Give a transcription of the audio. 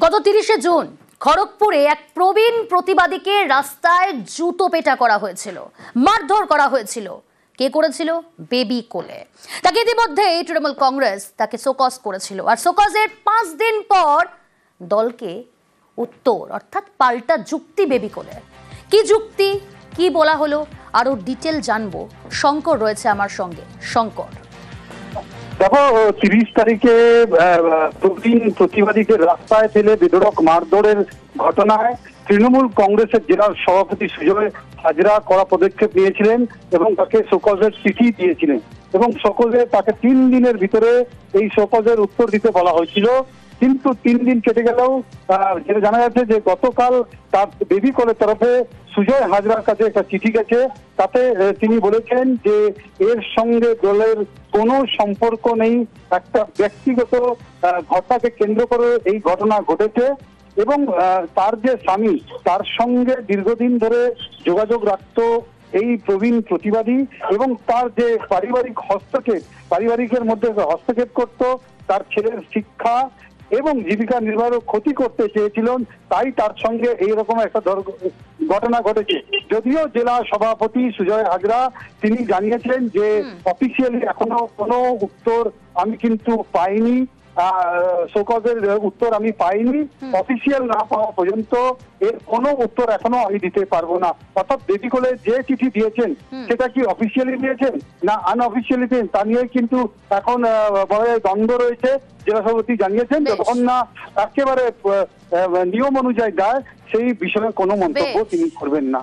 গত 30শে জুন খড়গপুরে এক প্রবীণ প্রতিবাদীকে রাস্তায় জুতো পেটা করা হয়েছিল, মারধর করা হয়েছিল। কে করেছিল? বেবি কোলে। তাকে ইতিমধ্যেই তৃণমূল কংগ্রেস তাকে শোকজ করেছিল, আর শোকজের 5 দিন পর দলকে উত্তর অর্থাৎ পাল্টা যুক্তি বেবি কোলে। কি যুক্তি, কি বলা হলো, আরো ডিটেল জানবো। শঙ্কর রয়েছে আমার সঙ্গে। শঙ্কর, দেখো 30 তারিখে প্রবীণ প্রতিবাদীকে রাস্তায় ফেলে বেধড়ক মারধরের ঘটনায় তৃণমূল কংগ্রেসের জেলা সভাপতি সুজয় হাজরা কড়া পদক্ষেপ নিয়েছিলেন এবং তাকে শোকজের চিঠি দিয়েছিলেন এবং শোকজে তাকে 3 দিনের ভিতরে এই শোকজের উত্তর দিতে বলা হয়েছিল। কিন্তু 3 দিন কেটে গেলেও যেটা জানা যাচ্ছে যে গতকাল তার বেবি কোলের তরফে সুজয় হাজরার কাছে একটা চিঠি গেছে। তাতে তিনি বলেছেন যে এর সঙ্গে দলের কোনো সম্পর্ক নেই, একটা ব্যক্তিগত ঘটনাকে কেন্দ্র করে এই ঘটনা ঘটেছে এবং তার যে স্বামী তার সঙ্গে দীর্ঘদিন ধরে যোগাযোগ রাখত এই প্রবীণ প্রতিবাদী এবং তার যে পারিবারিকের মধ্যে হস্তক্ষেপ করত, তার ছেলের শিক্ষা এবং জীবিকা নির্বাহের ক্ষতি করতে চেয়েছিলেন, তাই তার সঙ্গে এইরকম একটা ঘটনা ঘটেছে। যদিও জেলা সভাপতি সুজয় হাজরা তিনি জানিয়েছেন যে অফিসিয়ালি এখনো কোনো উত্তর আমি কিন্তু পাইনি, শোকজের উত্তর আমি পাইনি, অফিসিয়াল না পাওয়া পর্যন্ত এর কোনো উত্তর এখনো আমি দিতে পারবো না। অর্থাৎ বেবি কোলে যে চিঠি দিয়েছেন সেটা কি অফিসিয়ালি দিয়েছেন না আনঅফিসিয়ালি দিয়েছেন তা নিয়ে কিন্তু এখন বড় দ্বন্দ্ব রয়েছে। জেলা সভাপতি জানিয়েছেন যখন না একেবারে নিয়ম অনুযায়ী দেয় সেই বিষয়ে কোনো মন্তব্য তিনি করবেন না।